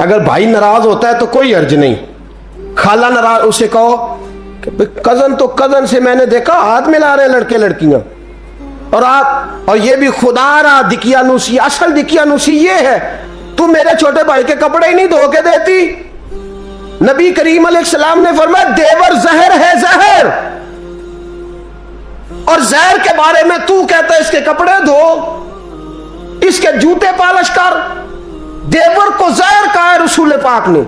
اگر بھائی ناراض ہوتا ہے تو کوئی حرج نہیں، خالہ ناراض، اسے کہو کہ کزن تو کزن سے میں نے دیکھا ہاتھ ملا رہے لڑکے لڑکیاں، اور یہ بھی خدا را دقیانوسی، اصل دقیانوسی یہ ہے تو میرے چھوٹے بھائی کے کپڑے ہی نہیں دھو کے دیتی۔ نبی کریم علیہ السلام نے فرمایا دیور زہر ہے، زہر، اور زہر کے بارے میں تو کہتا ہے اس کے کپڑے دھو، اس کے جوتے پالش کر۔ دیور کو زہر کہا ہے رسول پاک نے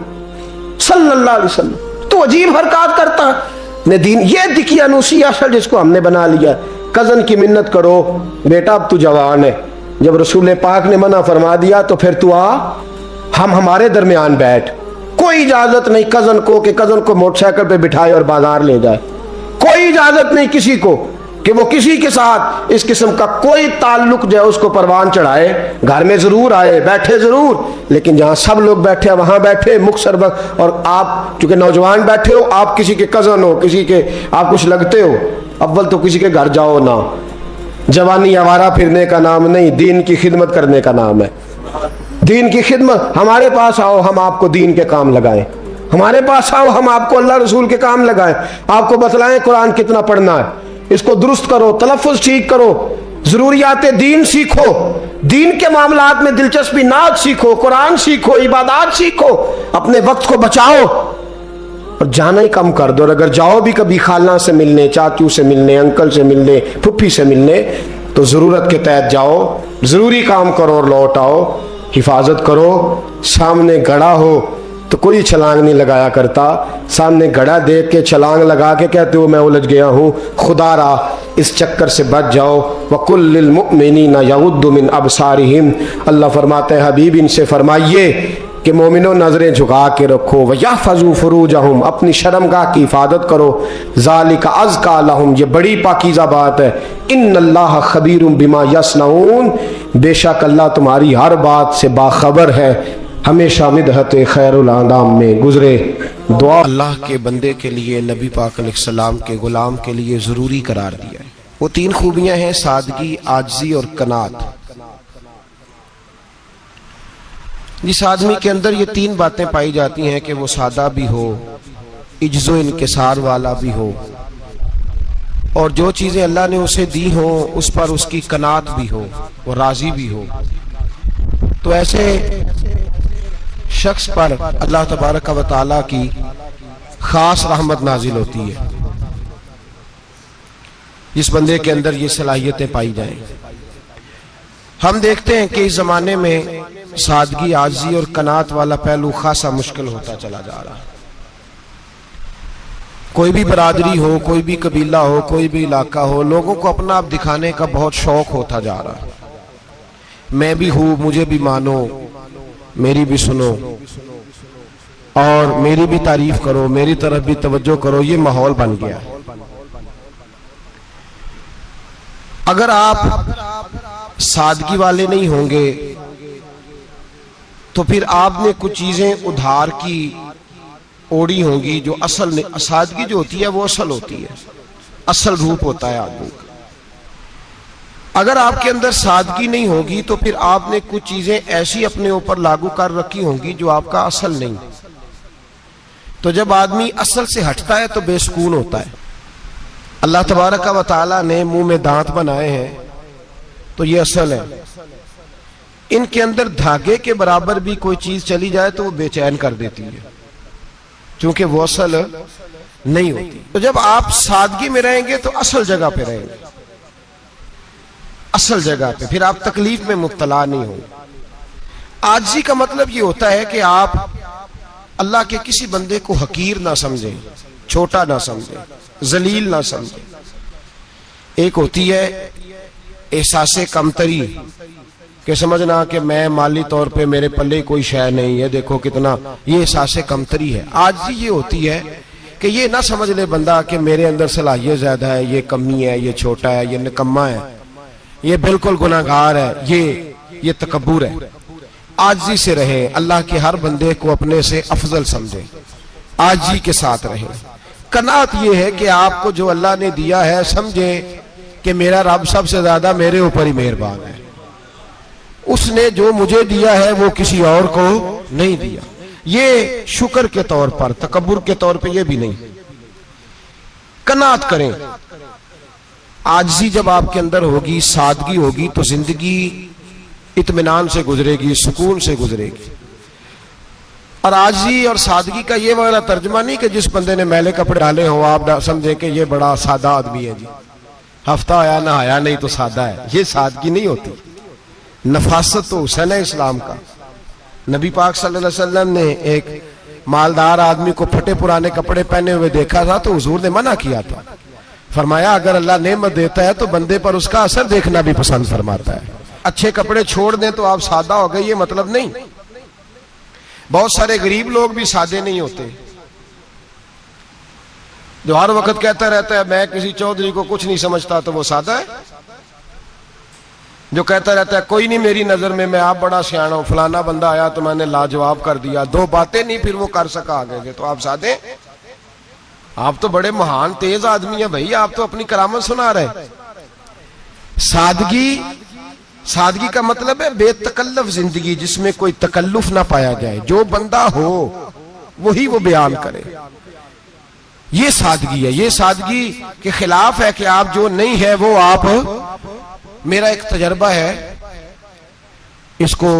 صلی اللہ علیہ وسلم، تو عجیب حرکات کرتا ہے دین۔ یہ دقیانوسی اصل جس کو ہم نے بنا لیا۔ کزن کی منت کرو، بیٹا اب تو جوان ہے، جب رسول پاک نے منع فرما دیا تو پھر تو آ، ہمارے درمیان بیٹھ۔ کوئی اجازت نہیں کزن کو کہ کزن کو موٹر سائیکل پہ بٹھائے اور بازار لے جائے، کوئی اجازت نہیں کسی کو کہ وہ کسی کے ساتھ اس قسم کا کوئی تعلق جو ہے اس کو پروان چڑھائے۔ گھر میں ضرور آئے، بیٹھے ضرور، لیکن جہاں سب لوگ بیٹھے وہاں بیٹھے مختصر وقت۔ اور آپ چونکہ نوجوان بیٹھے ہو، آپ کسی کے کزن ہو، کسی کے آپ کچھ لگتے ہو، اول تو کسی کے گھر جاؤ نہ۔ جوانی آوارہ پھرنے کا نام نہیں، دین کی خدمت کرنے کا نام ہے۔ دین کی خدمت، ہمارے پاس آؤ ہم آپ کو دین کے کام لگائیں، ہمارے پاس آؤ ہم آپ کو اللہ رسول کے کام لگائیں، آپ کو بتلائیں قرآن کتنا پڑھنا ہے، اس کو درست کرو، تلفظ ٹھیک کرو، ضروریات دین سیکھو، دین کے معاملات میں دلچسپی، نعت سیکھو، قرآن سیکھو، عبادات سیکھو، اپنے وقت کو بچاؤ اور جانا ہی کم کر دو۔ اور اگر جاؤ بھی کبھی خالہ سے ملنے، چاچو سے ملنے، انکل سے ملنے، پھپھی سے ملنے، تو ضرورت کے تحت جاؤ، ضروری کام کرو اور لوٹ آؤ۔ حفاظت کرو، سامنے گڑھا ہو تو کوئی چھلانگ نہیں لگایا کرتا، سامنے گڑھا دیکھ کے چھلانگ لگا کے کہتے ہو میں الجھ گیا ہوں، خدا را اس چکر سے بچ جاؤ۔ وَقُلْ لِلْمُؤْمِنِينَ يَغُضُّوا مِنْ أَبْصَارِهِمْ، اللہ فرماتے ہیں حبیب ان سے فرمائیے کہ مومنوں نظریں جھکا کے رکھو، وَيَحْفَظُوا فُرُوجَهُمْ، اپنی شرمگاہ کی حفاظت کرو، ذَلِكَ أَزْكَىٰ لَهُمْ، یہ بڑی پاکیزہ بات ہے، إِنَّ اللَّهَ خَبِيرٌ بِمَا يَصْنَعُونَ، بے شک اللہ تمہاری ہر بات سے باخبر ہے۔ ہمیشہ مدحت خیر الانام میں گزرے دعا اللہ کے بندے کے لیے، نبی پاک علیہ السلام کے غلام کے لیے ضروری قرار دیا ہے۔ وہ تین خوبیاں ہیں، سادگی، عاجزی اور قناعت۔ جس آدمی کے اندر یہ تین باتیں پائی جاتی ہیں کہ وہ سادہ بھی ہو، عجز و انکسار والا بھی ہو، اور جو چیزیں اللہ نے اسے دی ہوں اس پر اس کی قناعت بھی ہو، وہ راضی بھی ہو، تو ایسے شخص پر اللہ تبارک و تعالیٰ کی خاص رحمت نازل ہوتی ہے، جس بندے کے اندر یہ صلاحیتیں پائی جائیں۔ ہم دیکھتے ہیں کہ اس زمانے میں سادگی، عاجزی اور قناعت والا پہلو خاصا مشکل ہوتا چلا جا رہا ہے۔ کوئی بھی برادری ہو، کوئی بھی قبیلہ ہو، کوئی بھی علاقہ ہو، لوگوں کو اپنا آپ دکھانے کا بہت شوق ہوتا جا رہا ہے۔ میں بھی ہوں، مجھے بھی مانو، میری بھی سنو، اور میری بھی تعریف کرو، میری طرف بھی توجہ کرو، یہ ماحول بن گیا۔ اگر آپ سادگی والے نہیں ہوں گے تو پھر آپ نے کچھ چیزیں ادھار کی اوڑی ہوں گی جو اصل نہیں۔ سادگی جو ہوتی ہے وہ اصل ہوتی ہے، اصل روپ ہوتا ہے آدمی کا۔ اگر آپ کے اندر سادگی نہیں ہوگی تو پھر آپ نے کچھ چیزیں ایسی اپنے اوپر لاگو کر رکھی ہوں گی جو آپ کا اصل نہیں۔ تو جب آدمی اصل سے ہٹتا ہے تو بے سکون ہوتا ہے۔ اللہ تبارک و تعالیٰ نے منہ میں دانت بنائے ہیں تو یہ اصل ہے، ان کے اندر دھاگے کے برابر بھی کوئی چیز چلی جائے تو وہ بے چین کر دیتی ہے، چونکہ وہ اصل نہیں ہوتی۔ تو جب آپ سادگی میں رہیں گے تو اصل جگہ پہ رہیں گے، اصل جگہ پہ، پھر آپ تکلیف میں مبتلا نہیں ہوں۔ عاجزی کا مطلب یہ ہوتا ہے کہ آپ اللہ کے کسی بندے کو حقیر نہ سمجھیں، چھوٹا نہ سمجھیں، ذلیل نہ سمجھیں۔ ایک ہوتی ہے احساس کمتری، کہ سمجھنا کہ میں مالی طور پہ میرے پلے کوئی شے نہیں ہے، دیکھو کتنا، یہ احساس کمتری ہے۔ عاجزی یہ ہوتی ہے کہ یہ نہ سمجھ لے بندہ کہ میرے اندر صلاحیت زیادہ ہے، یہ کمی ہے، یہ چھوٹا ہے، یہ نکما ہے، یہ بالکل گناہگار ہے، یہ تکبر ہے۔ عاجزی سے رہے، اللہ کے ہر بندے کو اپنے سے افضل سمجھے، عاجزی کے ساتھ رہے۔ قناعت یہ ہے کہ آپ کو جو اللہ نے دیا ہے سمجھے کہ میرا رب سب سے زیادہ میرے اوپر ہی مہربان ہے، اس نے جو مجھے دیا ہے وہ کسی اور کو نہیں دیا۔ یہ شکر کے طور پر، تکبر کے طور پہ یہ بھی نہیں. قناعت کریں. عاجزی جب آپ کے اندر ہوگی، سادگی ہوگی، تو زندگی اطمینان سے گزرے گی، سکون سے گزرے گی. اور عاجزی اور سادگی کا یہ والا ترجمہ نہیں کہ جس بندے نے میلے کپڑے ڈالے ہوں آپ سمجھیں کہ یہ بڑا سادہ آدمی ہے. جی ہفتہ آیا نہ آیا نہیں تو سادہ ہے، یہ سادگی نہیں ہوتی. نفاست تو حسن ہے اسلام کا. نبی پاک صلی اللہ علیہ وسلم نے ایک مالدار آدمی کو پھٹے پرانے کپڑے پہنے ہوئے دیکھا تھا تو حضور نے منع کیا تھا. فرمایا اگر اللہ نعمت دیتا ہے تو بندے پر اس کا اثر دیکھنا بھی پسند فرماتا ہے. اچھے کپڑے چھوڑ دیں تو آپ سادہ ہو گئے، یہ مطلب نہیں. بہت سارے غریب لوگ بھی سادے نہیں ہوتے، جو ہر وقت کہتا رہتا ہے میں کسی چودھری کو کچھ نہیں سمجھتا، تو وہ سادہ ہے. جو کہتا رہتا ہے کوئی نہیں میری نظر میں آپ بڑا سیاح ہوں، فلانا بندہ آیا تو میں نے لاجواب کر دیا، دو باتیں نہیں پھر وہ کر سکا آگے سے، تو آپ سادے؟ آپ تو بڑے مہان تیز آدمی ہیں بھائی، آپ تو اپنی کرامت سنا رہے. سادگی کا مطلب ہے بے تکلف زندگی، جس میں کوئی تکلف نہ پایا جائے. جو بندہ ہو وہی وہ بیان کرے، یہ سادگی ہے. یہ سادگی کے خلاف ہے کہ آپ جو نہیں ہے وہ آپ. میرا ایک تجربہ ہے، اس کو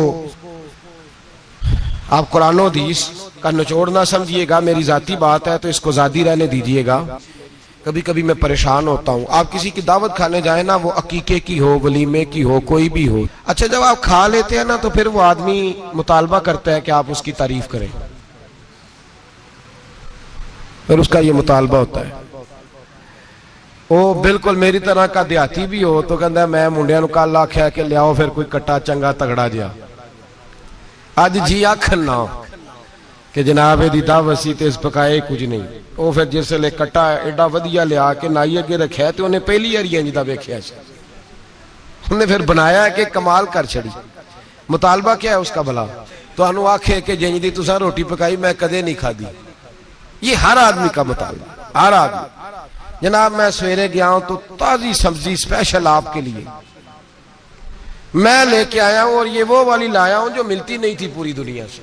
آپ قرآن و حدیث کا نچوڑ نہ سمجھیے گا، میری ذاتی بات ہے تو اس کو ذاتی رہنے دیجیے گا. کبھی کبھی میں پریشان ہوتا ہوں. آپ کسی کی دعوت کھانے جائیں نا، وہ عقیقے کی ہو، ولیمے کی ہو، کوئی بھی ہو، اچھا جب آپ کھا لیتے ہیں نا تو پھر وہ آدمی مطالبہ کرتا ہے کہ آپ اس کی تعریف کریں، پھر اس کا یہ مطالبہ ہوتا ہے. وہ بالکل میری طرح کا دیہاتی بھی ہو تو کہتا ہے میں منڈیاں نو کل آکھیا کہ لیاؤ پھر کوئی کٹا چنگا تگڑا جیا، اج جی آکھن نہ کہ جناب دی دعوت سی تے اس پکائے کچھ نہیں. وہ پھر جس لے کٹا ایڈا ودیا لیا کے نائی اگے رکھیا تے انہیں پہلی ہری انج دا ویکھیا سی، انہیں پھر بنایا کہ کمال کر چھڑی. مطالبہ کیا ہے اس کا بھلا؟ تو انہوں آکھے کہ جنج دی تساں روٹی پکائی میں کدے نہیں کھا دی. یہ ہر آدمی کا مطالبہ، ہر آدمی. جناب میں سویرے گیا ہوں تو تازی سبزی اسپیشل آپ کے لیے میں لے کے آیا ہوں، اور یہ وہ والی لایا ہوں جو ملتی نہیں تھی پوری دنیا سے،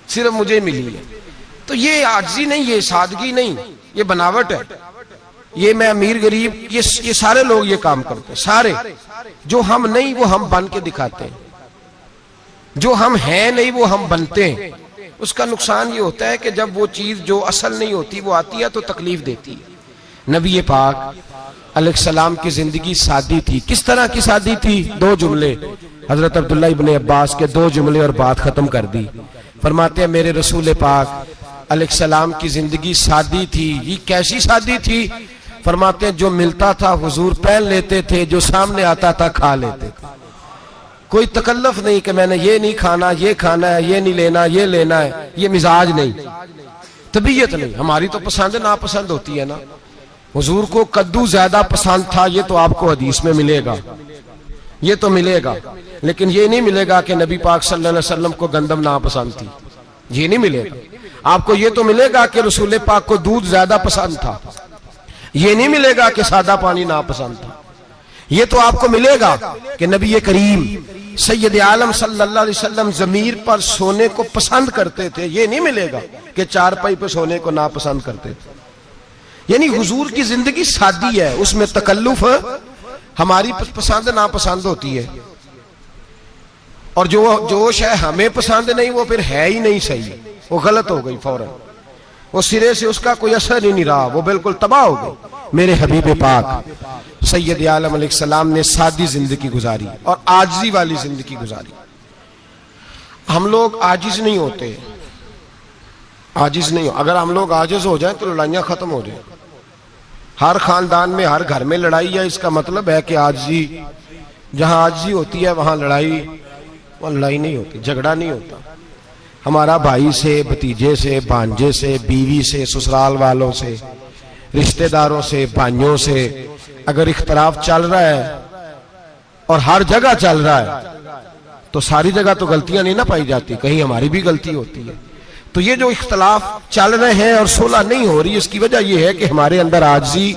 صرف مجھے ملی ہے. تو یہ عاجزی نہیں، یہ سادگی نہیں، یہ بناوٹ ہے. یہ میں امیر غریب یہ سارے لوگ یہ کام کرتے ہیں. سارے جو ہم نہیں وہ ہم بن کے دکھاتے ہیں، جو ہم ہیں نہیں وہ ہم بنتے ہیں. اس کا نقصان یہ ہوتا ہے کہ جب وہ چیز جو اصل نہیں ہوتی وہ آتی ہے تو تکلیف دیتی ہے. نبی پاک علیہ السلام کی زندگی سادی تھی. کس طرح کی سادی تھی؟ دو جملے حضرت عبداللہ ابن عباس کے دو جملے اور بات ختم کر دی. فرماتے ہیں میرے رسول پاک علیہ السلام کی زندگی سادی تھی. یہ کیسی سادی تھی؟ فرماتے ہیں جو ملتا تھا حضور پہن لیتے تھے، جو سامنے آتا تھا کھا لیتے تھے. کوئی تکلف نہیں کہ میں نے یہ نہیں کھانا، یہ کھانا ہے، یہ نہیں لینا، یہ لینا ہے. یہ مزاج نہیں، طبیعت نہیں. ہماری تو پسند ناپسند ہوتی ہے نا. حضور کو کدو زیادہ پسند تھا، یہ تو آپ کو حدیث میں ملے گا، یہ تو ملے گا. لیکن یہ نہیں ملے گا کہ نبی پاک صلی اللہ علیہ وسلم کو گندم ناپسند تھی، یہ نہیں ملے گا. آپ کو یہ تو ملے گا کہ رسول پاک کو دودھ زیادہ پسند تھا، یہ نہیں ملے گا کہ سادہ پانی ناپسند تھا. یہ تو آپ کو ملے گا کہ نبی کریم سید عالم صلی اللہ علیہ وسلم ضمیر پر سونے کو پسند کرتے تھے. یہ نہیں ملے گا کہ چارپائی پہ سونے کو ناپسند کرتے تھے. یعنی حضور کی زندگی سادی ہے، اس میں تکلف ہماری پسند ناپسند ہوتی ہے، اور جو شے ہمیں پسند نہیں وہ پھر ہے ہی نہیں صحیح، وہ غلط ہو گئی فوراً، وہ سرے سے اس کا کوئی اثر ہی نہیں رہا، وہ بالکل تباہ ہو گئی. میرے حبیب پاک سید عالم علیہ السلام نے سادی زندگی گزاری اور عاجزی والی زندگی گزاری. ہم لوگ عاجز نہیں ہوتے، عاجز نہیں ہو. اگر ہم لوگ عاجز ہو جائیں تو لڑائیاں ختم ہو جائیں. ہر خاندان میں ہر گھر میں لڑائی ہے، اس کا مطلب ہے کہ عاجزی، جہاں عاجزی ہوتی ہے وہاں لڑائی نہیں ہوتی، جھگڑا نہیں ہوتا. ہمارا بھائی سے، بھتیجے سے، بھانجے سے، بیوی سے، سسرال والوں سے، رشتہ داروں سے، بھائیوں سے اگر اختلاف چل رہا ہے اور ہر جگہ چل رہا ہے تو ساری جگہ تو غلطیاں نہیں نہ پائی جاتی، کہیں ہماری بھی غلطی ہوتی ہے. تو یہ جو اختلاف چل رہے ہیں اور صلح نہیں ہو رہی، اس کی وجہ یہ ہے کہ ہمارے اندر عاجزی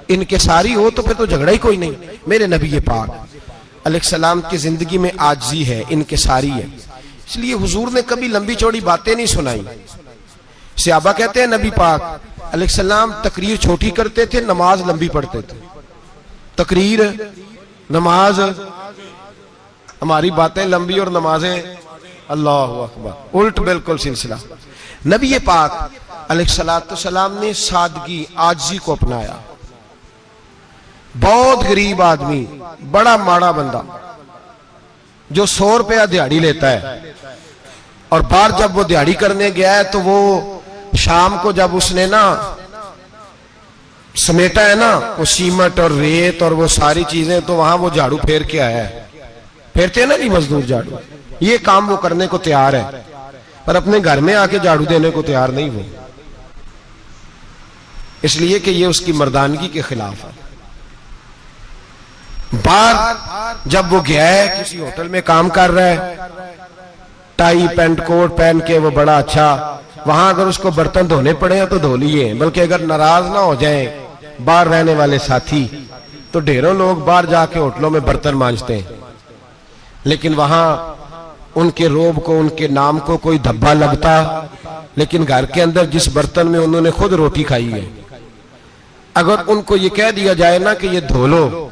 انکساری ہو، تو پھر تو جھگڑا ہی کوئی نہیں. میرے نبی پاک علیہ السلام کی زندگی میں عاجزی ہے، انکساری ہے. اس لیے حضور نے کبھی لمبی چوڑی باتیں نہیں سنائی. صحابہ کہتے ہیں نبی پاک علیہ السلام تقریر چھوٹی کرتے تھے, نماز لمبی پڑھتے تھے. تقریر, نماز, ہماری باتیں لمبی اور نمازیں اللہ اکبر, الٹ بالکل سلسلہ. نبی پاک علیہ السلام نے سادگی, عاجزی کو اپنایا. بہت غریب آدمی, بڑا ماڑا بندہ جو 100 روپیہ دیہاڑی لیتا ہے, اور باہر جب وہ دیہاڑی کرنے گیا ہے تو وہ شام کو جب اس نے نا سمیٹا ہے نا وہ سیمنٹ اور ریت اور وہ ساری چیزیں, تو وہاں وہ جھاڑو پھیر کے آیا ہے. پھیرتے ہیں نا جی مزدور جھاڑو, یہ کام وہ کرنے کو تیار ہے, پر اپنے گھر میں آ کے جھاڑو دینے کو تیار نہیں وہ, اس لیے کہ یہ اس کی مردانگی کے خلاف ہے. باہر جب وہ گیا ہے, کسی ہوٹل میں کام کر رہا ہے, ٹائی پینٹ کوٹ پہن کے وہ بڑا اچھا, وہاں اگر اس کو برتن دھونے پڑے ہیں تو دھو لیے, بلکہ اگر ناراض نہ ہو جائیں باہر رہنے والے ساتھی تو ڈھیروں لوگ باہر جا کے ہوٹلوں میں برتن مانجتے ہیں, لیکن وہاں ان کے روب کو, ان کے نام کو کوئی دھبا لگتا, لیکن گھر کے اندر جس برتن میں انہوں نے خود روٹی کھائی ہے, اگر ان کو یہ کہہ دیا جائے نا کہ یہ دھو لو,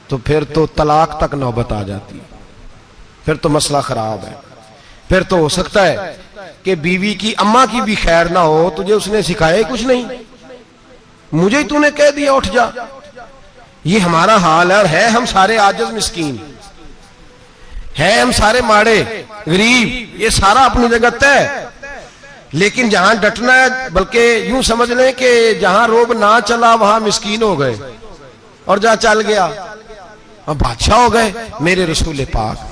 تو پھر تو طلاق تک نوبت آ جاتی, پھر تو مسئلہ خراب ہے. پھر تو ہو سکتا ہے کہ بیوی کی اماں کی بھی خیر نہ ہو, تجھے اس نے سکھایا ہی کچھ نہیں, مجھے ہی تو نے کہہ دیا اٹھ جا. یہ ہمارا حال ہے, اور ہے ہم سارے عاجز مسکین, ہے ہم سارے ماڑے غریب, یہ سارا اپنی جگہ طے. لیکن جہاں ڈٹنا ہے, بلکہ یوں سمجھ لیں کہ جہاں روب نہ چلا وہاں مسکین ہو گئے, اور جہاں چل گیا اب بادشاہ ہو گئے. میرے رسول پاک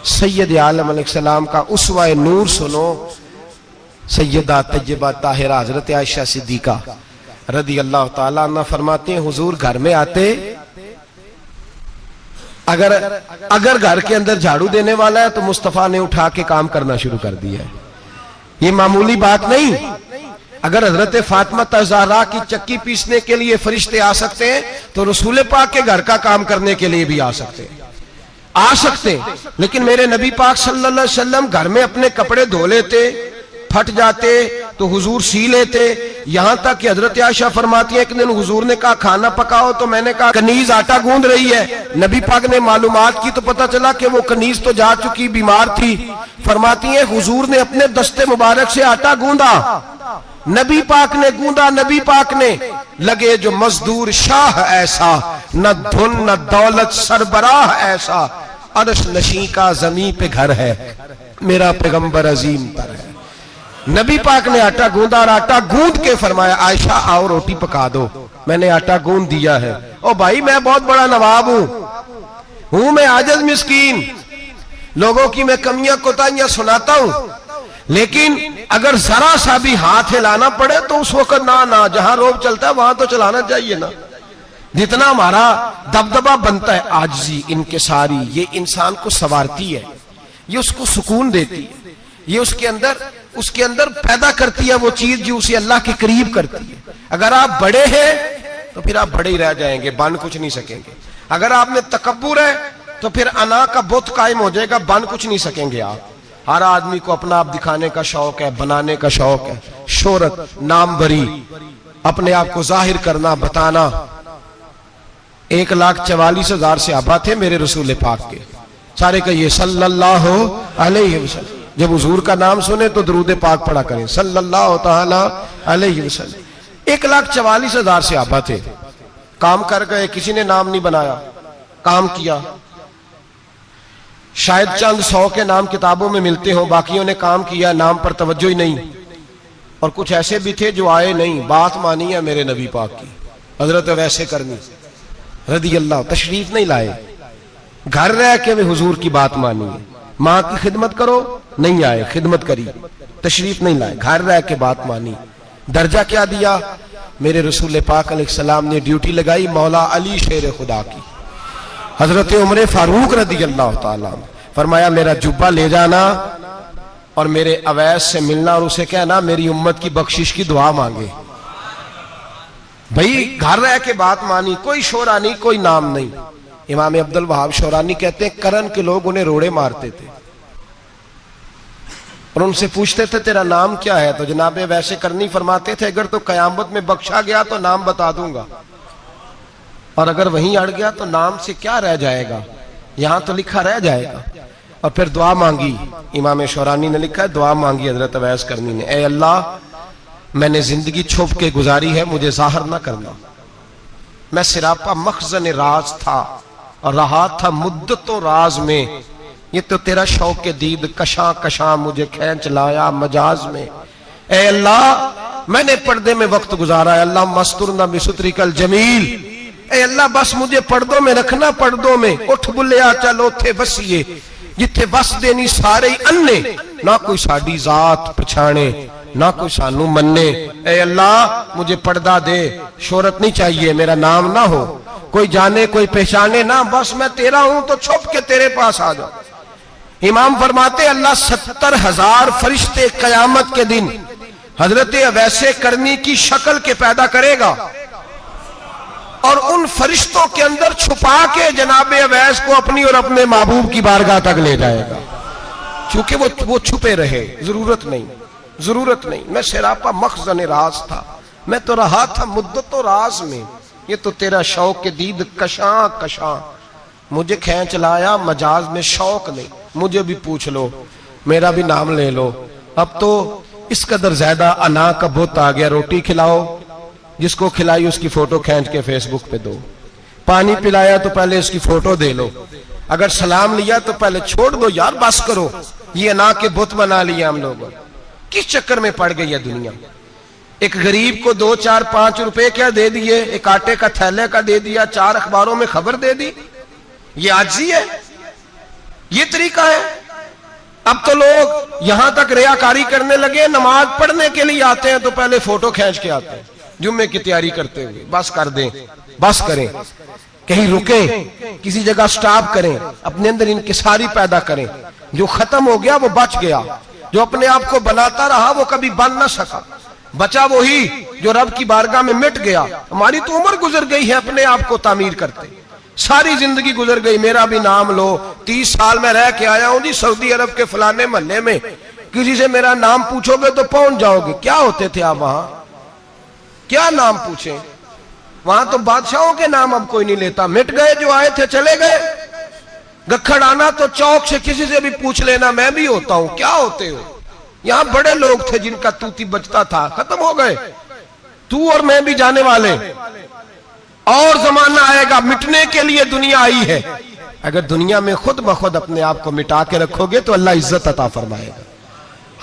سید عالم علیہ السلام کا اسوہ نور سنو, سیدہ طیبہ طاہرہ حضرت عائشہ صدیقہ رضی اللہ تعالیٰ عنہ فرماتے ہیں, حضور گھر میں آتے, اگر گھر کے اندر جھاڑو دینے والا ہے تو مصطفیٰ نے اٹھا کے کام کرنا شروع کر دیا ہے. یہ معمولی بات نہیں. اگر حضرت فاطمہ زہرا کی چکی پیسنے کے لیے فرشتے آ سکتے ہیں تو رسول پاک کے گھر کا کام کرنے کے لیے بھی آ سکتے ہیں. لیکن میرے نبی پاک صلی اللہ علیہ وسلم گھر میں اپنے کپڑے دھو لیتے, پھٹ جاتے تو حضور سی لیتے. یہاں تک کہ حضرت عائشہ فرماتی ہے ایک دن حضور نے کہا کھانا پکاؤ, تو میں نے کہا کنیز آٹا گوندھ رہی ہے. نبی پاک نے معلومات کی تو پتا چلا کہ وہ کنیز تو جا چکی, بیمار تھی. فرماتی ہیں حضور نے اپنے دستے مبارک سے آٹا گوندا, نبی پاک نے گوندا, نبی پاک نے. لگے جو مزدور شاہ ایسا, نہ دھن نہ دولت سربراہ ایسا, عرش نشیں کا زمین پہ گھر ہے, میرا پیغمبر عظیم پر ہے. نبی پاک نے آٹا گوندا, اور آٹا گوند کے فرمایا عائشہ آؤ روٹی پکا دو. میں نے آٹا گوند دیا ہے. او بھائی میں بہت بڑا نواب ہوں میں عاجز مسکین, لوگوں کی میں کمیاں کوتاہیاں سناتا ہوں, لیکن اگر ذرا سا بھی ہاتھ ہلانا پڑے تو اس وقت نہ جہاں روب چلتا ہے وہاں تو چلانا چاہیے نا. جتنا ہمارا دبدبہ بنتا ہے عاجزی, انکساری, یہ انسان کو سنوارتی ہے, یہ اس کو سکون دیتی ہے, یہ اس کے اندر پیدا کرتی ہے وہ چیز جو اسے اللہ کے قریب کرتی ہے. اگر آپ بڑے ہیں تو پھر آپ بڑے ہی رہ جائیں گے, بن کچھ نہیں سکیں گے. اگر آپ میں تکبر ہے تو پھر انا کا بت قائم ہو جائے گا, بن کچھ نہیں سکیں گے آپ. ہر آدمی کو اپنا آپ دکھانے کا شوق ہے, بنانے کا شوق ہے, شہرت, نام بری, اپنے آپ کو ظاہر کرنا, بتانا. 1,44,000 صحابہ تھے میرے رسول پاک کے, سارے کہیے صلی اللہ علیہ وسلم. جب حضور کا نام سنے تو درود پاک پڑھا کریں صلی اللہ تعالی علیہ وسلم. 1,44,000 صحابہ تھے, کام کر گئے, کسی نے نام نہیں بنایا, کام کیا. شاید چند 100 کے نام کتابوں میں ملتے ہوں, باقیوں نے کام کیا, نام پر توجہ ہی نہیں. اور کچھ ایسے بھی تھے جو آئے نہیں, بات مانی ہے میرے نبی پاک کی. حضرت ویسے کرنی رضی اللہ تشریف نہیں لائے, گھر رہ کے وہ حضور کی بات مانی ہے. ماں کی خدمت کرو, نہیں آئے, خدمت کری, تشریف نہیں لائے, گھر رہ کے بات مانی. درجہ کیا دیا میرے رسول پاک علیہ السلام نے؟ ڈیوٹی لگائی مولا علی شیر خدا کی, حضرت عمر فاروق رضی اللہ تعالیٰ, فرمایا میرا جبہ لے جانا اور میرے اویس سے ملنا, اور اسے کہنا میری امت کی بخشش کی دعا مانگے. بھئی گھر رہ کے بات مانی, کوئی شورا نہیں, کوئی نام نہیں. امام عبد الوہاب شورانی کہتے ہیں کرن کے لوگ انہیں روڑے مارتے تھے, اور ان سے پوچھتے تھے تیرا نام کیا ہے؟ تو جناب ویسے کرنی فرماتے تھے اگر تو قیامت میں بخشا گیا تو نام بتا دوں گا، اور اگر وہیں اڑ گیا تو نام سے کیا رہ جائے گا، یہاں تو لکھا رہ جائے گا۔ اور پھر دعا مانگی، امام شورانی نے لکھا ہے دعا مانگی حضرت اویس کرنی نے، اے اللہ میں نے زندگی چھپ کے گزاری ہے، مجھے ظاہر نہ کرنا، میں سراپا مخزن راز تھا اور رہا تھا مدتوں راز میں، یہ تو تیرا شوق دید کشاں کشاں مجھے کھینچ لایا مجاز میں۔ اے اللہ میں نے پردے میں وقت گزارا ہے، اللہ مسترنا بسترک الجمیل، اے اللہ بس مجھے پردوں میں رکھنا، پردوں میں اٹھ بلیا چلو تھے وسیے جتھے وس دینی سارے اننے، نہ کوئی ساڈی ذات پچھانے نہ کوئی سانو مننے۔ اے اللہ مجھے پردہ دے، شہرت نہیں چاہیے، میرا نام نہ ہو، کوئی جانے کوئی پہچانے نہ، بس میں تیرا ہوں تو چھپ کے تیرے پاس آ جاؤ۔ امام فرماتے اللہ 70,000 فرشتے قیامت کے دن حضرت اویس کرنی کی شکل کے پیدا کرے گا، اور ان فرشتوں کے اندر چھپا کے جناب اویس کو اپنی اور اپنے محبوب کی بارگاہ تک لے جائے گا، چونکہ وہ چھپے رہے، ضرورت نہیں، میں سراپا مخزن راز تھا، میں تو رہا تھا مدتوں راز میں، یہ تو تیرا شوق دید کشاں کشاں مجھے کھینچ لایا مجاز میں، شوق نہیں، مجھے بھی پوچھ لو، میرا بھی نام لے لو۔ اب تو اس قدر زیادہ انا کا بت آ گیا، روٹی کھلاؤ، جس کو کھلائی اس کی فوٹو کھینچ کے فیس بک پہ دو، پانی پلایا تو پہلے اس کی فوٹو دے لو، اگر سلام لیا تو پہلے چھوڑ دو یار، بس کرو، یہ انا کے بت بنا لیا ہم لوگوں، کس چکر میں پڑ گئی ہے دنیا۔ ایک غریب کو 2 4 5 روپے کیا دے دیے، ایک آٹے کا تھیلے کا دے دیا، 4 اخباروں میں خبر دے دی، یہ عاجزی ہے، یہ طریقہ ہے۔ اب تو لوگ یہاں تک ریاکاری کرنے لگے، نماز پڑھنے کے لیے آتے ہیں تو پہلے فوٹو کھینچ کے آتے ہیں جمعے کی تیاری کرتے ہوئے، بس کر دیں، بس کریں، کہیں رکیں، کسی جگہ سٹاپ کریں، اپنے اندر انکساری پیدا کریں، جو ختم ہو گیا وہ بچ گیا، جو اپنے آپ کو بناتا رہا وہ کبھی بن نہ سکا، بچا وہی جو رب کی بارگاہ میں مٹ گیا۔ ہماری تو عمر گزر گئی ہے اپنے آپ کو تعمیر کرتے، ساری زندگی گزر گئی، میرا بھی نام لو، 30 سال میں رہ کے آیا ہوں جی سعودی عرب کے فلانے محلے میں، کسی سے میرا نام پوچھو گے تو پہنچ جاؤ گے، کیا ہوتے تھے آپ وہاں، کیا نام پوچھیں، وہاں تو بادشاہوں کے نام اب کوئی نہیں لیتا، مٹ گئے، جو آئے تھے چلے گئے، گکھڑ آنا تو چوک سے کسی سے بھی پوچھ لینا میں بھی ہوتا ہوں، کیا ہوتے ہو، یہاں بڑے لوگ تھے جن کا توتی بچتا تھا، ختم ہو گئے، تو اور میں بھی جانے والے، اور زمانہ آئے گا، مٹنے کے لیے دنیا آئی ہے، اگر دنیا میں خود بخود اپنے آپ کو مٹا کے رکھو گے تو اللہ عزت عطا فرمائے گا۔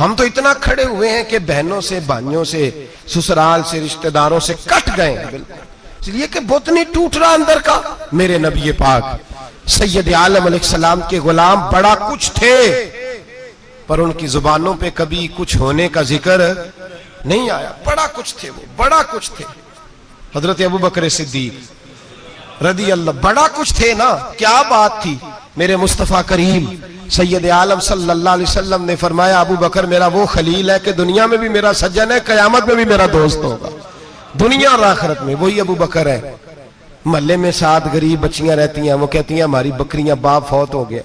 ہم تو اتنا کھڑے ہوئے ہیں کہ بہنوں سے، بھائیوں سے، سسرال سے، رشتہ داروں سے کٹ گئے ہیں، بالکل اس لیے کہ بت نہیں ٹوٹ رہا اندر کا۔ میرے نبی پاک سید عالم علیہ السلام کے غلام بڑا کچھ تھے، پر ان کی زبانوں پہ کبھی کچھ ہونے کا ذکر نہیں آیا، بڑا کچھ تھے، وہ بڑا کچھ تھے۔ حضرت ابوبکر صدیق رضی اللہ بڑا کچھ تھے نا، کیا بات تھی۔ میرے مصطفیٰ کریم سید عالم صلی اللہ علیہ وسلم نے فرمایا ابو بکر میرا وہ خلیل ہے کہ دنیا میں بھی میرا سجن ہے، قیامت میں بھی میرا دوست ہوگا، دنیا اور آخرت میں وہی ابو بکر ہے۔ محلے میں 7 غریب بچیاں رہتی ہیں، وہ کہتی ہیں ہماری بکریاں باپ فوت ہو گیا،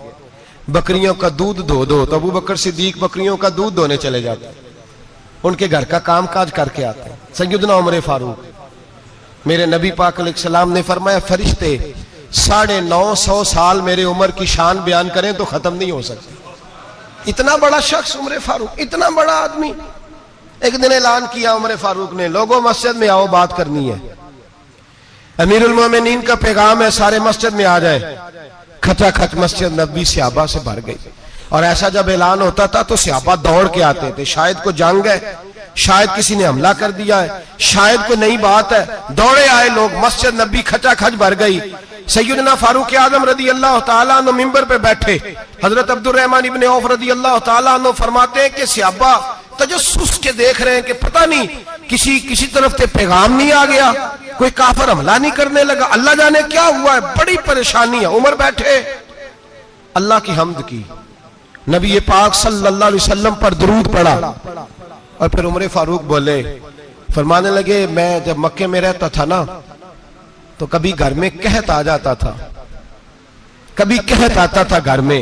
بکریوں کا دودھ دھو دو، تو ابو بکر صدیق بکریوں کا دودھ دھونے چلے جاتے ہیں، ان کے گھر کا کام کاج کر کے آتے ہیں۔ سیدنا عمر فاروق میرے نبی پاک علیہ السلام نے فرمایا فرشتے 950 سال میرے عمر کی شان بیان کریں تو ختم نہیں ہو سکتے۔ اتنا بڑا شخص عمر فاروق، اتنا بڑا آدمی۔ ایک دن اعلان کیا عمر فاروق نے، لوگوں مسجد میں آؤ بات کرنی ہے، امیر المومنین کا پیغام ہے، سارے مسجد میں آ جائیں۔ کھچا کھچ مسجد نبوی صحابہ سے بھر گئی، اور ایسا جب اعلان ہوتا تھا تو صحابہ دوڑ کے آتے تھے، شاید کو جنگ ہے، شاید کسی نے حملہ کر دیا ہے، شاید کوئی نئی بات ہے، دوڑے آئے لوگ، مسجد نبی کھچا کھچ بھر گئی۔ سیدنا فاروق اعظم رضی اللہ تعالیٰ عنہ منبر پہ بیٹھے، حضرت عبد الرحمن ابن عوف رضی اللہ تعالیٰ عنہ فرماتے ہیں کہ صحابہ تجسس کے دیکھ رہے ہیں کہ پتہ نہیں کسی طرف سے پیغام نہیں آ گیا، کوئی کافر حملہ نہیں کرنے لگا، اللہ جانے کیا ہوا ہے، بڑی پریشانی ہے۔ عمر بیٹھے، اللہ کی حمد کی، نبی پاک صلی اللہ علیہ وسلم پر درود پڑھا، اور پھر عمر فاروق بولے، فرمانے لگے میں جب مکے میں رہتا تھا نا تو کبھی گھر میں قحط آ جاتا تھا، کبھی قحط آتا تھا گھر میں،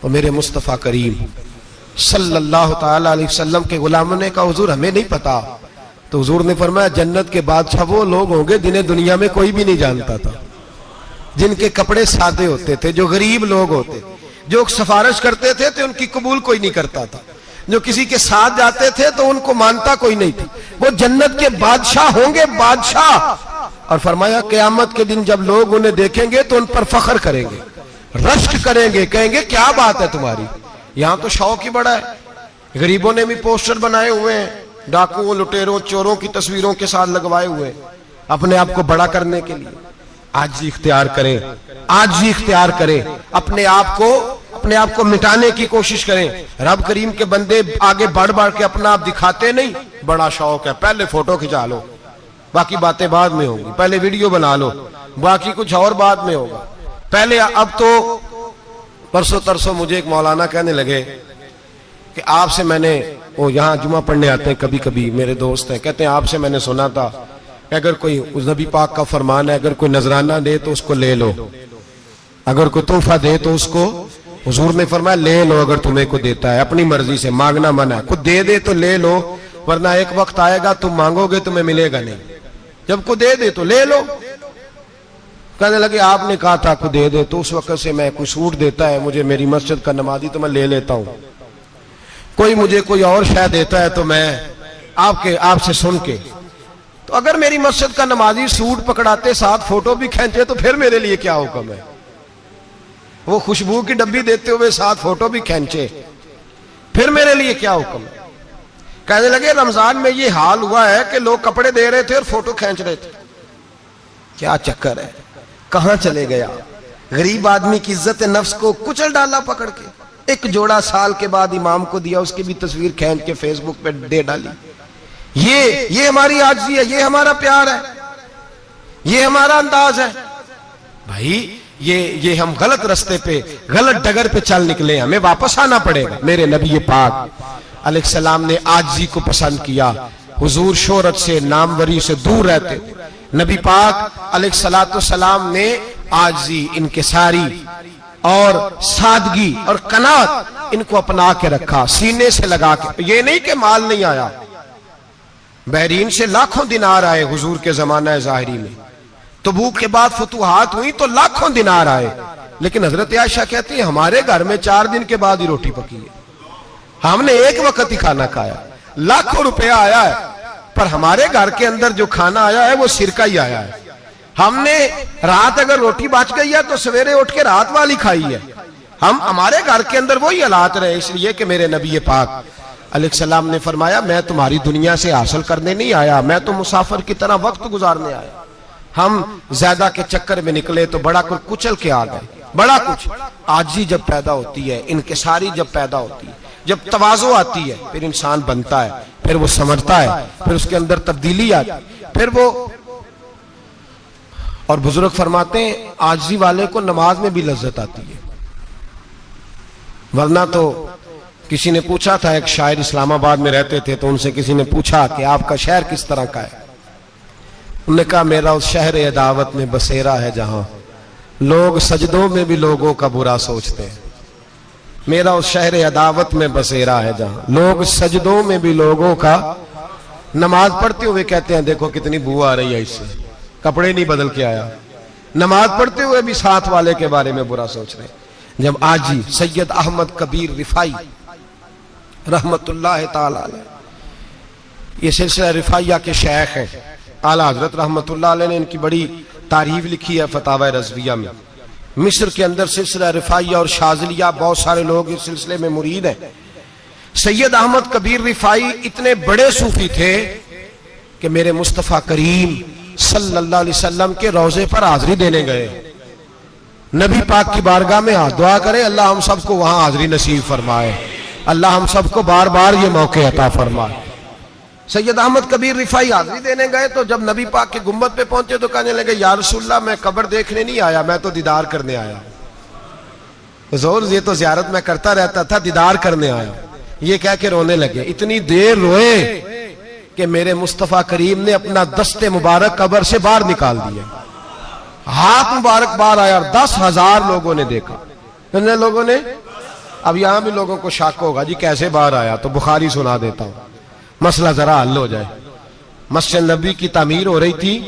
تو میرے مصطفیٰ کریم صلی اللہ تعالی علیہ وسلم کے غلاموں نے کہا حضور ہمیں نہیں پتا. تو حضور نے فرمایا جنت کے بادشاہ وہ لوگ ہوں گے جنہیں دنیا میں کوئی بھی نہیں جانتا تھا, جن کے کپڑے سادے ہوتے تھے, جو غریب لوگ ہوتے, جو سفارش کرتے تھے تو ان کی قبول کوئی نہیں کرتا تھا, جو کسی کے ساتھ جاتے تھے تو ان کو مانتا کوئی نہیں تھا. وہ جنت کے بادشاہ ہوں گے, بادشاہ. اور فرمایا قیامت کے دن جب لوگ انہیں دیکھیں گے تو ان پر فخر کریں گے, رشک کریں گے, کہیں گے کیا بات ہے تمہاری, یہاں تو شوق ہی بڑا ہے. غریبوں نے بھی پوسٹر بنائے ہوئے ہیں, ڈاکوؤں, لٹیروں, چوروں کی تصویروں کے ساتھ لگوائے ہوئے اپنے آپ کو بڑا کرنے کے لیے. عاجزی اختیار کریں, عاجزی اختیار کریں, اپنے آپ کو مٹانے کی کوشش کریں. رب کریم کے بندے آگے بڑھ بڑھ کے اپنا آپ دکھاتے نہیں, بڑا شوق ہے, پہلے فوٹو کھچا لو, باقی باتیں بعد میں ہوں گی, پہلے ویڈیو بنا لو, باقی کچھ اور بعد میں ہوگا. پہلے اب تو پرسوں ترسوں مجھے ایک مولانا کہنے لگے کہ آپ سے میں نے, وہ یہاں جمعہ پڑھنے آتے ہیں کبھی کبھی, میرے دوست ہیں, کہتے ہیں آپ سے میں نے سنا تھا کہ اگر کوئی اس نبی پاک کا فرمان ہے, اگر کوئی نذرانہ دے تو اس کو لے لو, اگر کوئی تحفہ دے تو اس کو, حضور نے فرمایا لے لو اگر تمہیں کو دیتا ہے, اپنی مرضی سے, مانگنا منع ہے, خود دے دے تو لے لو, ورنہ ایک وقت آئے گا تم مانگو گے تمہیں ملے گا نہیں, جب کو دے دے تو لے لو. کہنے لگے آپ نے کہا تھا کو دے دے, تو اس وقت سے میں کوئی سوٹ دیتا ہے مجھے میری مسجد کا نمازی تو میں لے لیتا ہوں, کوئی مجھے کوئی اور شے دیتا ہے تو میں آپ سے سن کے. تو اگر میری مسجد کا نمازی سوٹ پکڑاتے ساتھ فوٹو بھی کھینچے تو پھر میرے لیے کیا حکم ہے, وہ خوشبو کی ڈبی دیتے ہوئے ساتھ فوٹو بھی کھینچے, پھر میرے لیے کیا حکم ہے. کہنے لگے رمضان میں یہ حال ہوا ہے کہ لوگ کپڑے دے رہے تھے اور فوٹو کھینچ رہے تھے, کیا چکر ہے, کہاں چلے گیا. غریب آدمی کی عزت نفس کو کچل ڈالا پکڑ کے, ایک جوڑا سال کے بعد امام کو دیا, اس کی بھی تصویر کھینچ کے فیس بک پہ دے ڈالی. یہ ہماری عاجزی ہے, یہ ہمارا پیار ہے, یہ ہمارا انداز ہے. بھائی یہ ہم غلط رستے پہ, غلط ڈگر پہ چل نکلے, ہمیں واپس آنا پڑے گا. میرے نبی پاک علیہ السلام نے عاجزی کو پسند کیا. حضور شہرت سے, ناموری سے دور رہتے. نبی پاک علیہ السلام نے عاجزی, انکساری اور سادگی اور قناعت ان کو اپنا کے رکھا, سینے سے لگا کے. یہ نہیں کہ مال نہیں آیا, بحرین سے لاکھوں دینار آئے حضور کے زمانہ ظاہری میں, تبوک کے بعد فتوحات ہوئی تو لاکھوں دینار آئے, لیکن حضرت عائشہ کہتی ہیں ہمارے گھر میں 4 دن کے بعد ہی روٹی پکی ہے, ہم نے ایک وقت ہی کھانا کھایا. لاکھوں روپیہ آیا ہے پر ہمارے گھر کے اندر جو کھانا آیا ہے وہ سرکہ ہی آیا ہے. ہم نے رات اگر روٹی بچ گئی ہے تو سویرے اٹھ کے رات والی کھائی ہے. ہمارے گھر کے اندر وہی حالات رہے, اس لیے کہ میرے نبی پاک علیہ السلام نے فرمایا میں تمہاری دنیا سے حاصل کرنے نہیں آیا, میں تو مسافر کی طرح وقت گزارنے آیا. ہم زیادہ کے چکر میں نکلے تو بڑا کچھ کچل کے آ گئے, بڑا کچھ. عاجزی جب پیدا ہوتی ہے, انکساری جب پیدا ہوتی ہے, جب تواضع آتی ہے, پھر انسان بنتا ہے, پھر وہ سمجھتا ہے, پھر اس کے اندر تبدیلی آتی, پھر وہ. اور بزرگ فرماتے ہیں عاجزی والے کو نماز میں بھی لذت آتی ہے, ورنہ تو کسی نے پوچھا تھا, ایک شاعر اسلام آباد میں رہتے تھے, تو ان سے کسی نے پوچھا کہ آپ کا شہر کس طرح کا ہے. انہوں نے کہا میرا اس شہر عداوت میں بسیرا ہے جہاں لوگ سجدوں میں بھی لوگوں کا برا سوچتے ہیں. میرا اس شہر عداوت میں بسیرا ہے جہاں لوگ سجدوں میں بھی لوگوں کا, نماز پڑھتے ہوئے کہتے ہیں دیکھو کتنی بو آ رہی ہے اس سے, کپڑے نہیں بدل کے آیا, نماز پڑھتے ہوئے بھی ساتھ والے کے بارے میں برا سوچ رہے. جب آجی سید احمد کبیر رفائی رحمت اللہ تعالی علیہ, یہ سلسلہ رفائیہ کے شیخ ہیں, اعلیٰ حضرت رحمت اللہ علیہ نے ان کی بڑی تعریف لکھی ہے فتاوی رضویہ میں. مصر کے اندر سلسلہ رفائیہ اور شاذلیہ, بہت سارے لوگ اس سلسلے میں مرید ہیں. سید احمد کبیر رفائی اتنے بڑے صوفی تھے کہ میرے مصطفیٰ کریم صلی اللہ علیہ وسلم کے روضے پر حاضری دینے گئے. نبی پاک کی بارگاہ میں ہاتھ دعا کریں اللہ ہم سب کو وہاں حاضری نصیب فرمائے, اللہ ہم سب کو بار بار یہ موقع عطا فرمائے. سید احمد کبیر رفائی حاضری دینے گئے تو جب نبی پاک کے گنبد پہ پہنچے تو کہنے لگے یا رسول اللہ میں قبر دیکھنے نہیں آیا, میں تو دیدار کرنے آیا. حضور یہ تو زیارت میں کرتا رہتا تھا, دیدار کرنے آیا. یہ کہہ کے رونے لگے, اتنی دیر روئے کہ میرے مصطفیٰ کریم نے اپنا دست مبارک قبر سے باہر نکال دیا, ہاتھ مبارک باہر آیا اور 10,000 لوگوں نے دیکھا. کتنے لوگوں نے؟ اب یہاں بھی لوگوں کو شک ہوگا جی کیسے باہر آیا، تو بخاری سنا دیتا ہوں، مسئلہ ذرا حل ہو جائے۔ مسجد نبی کی تعمیر ہو رہی تھی،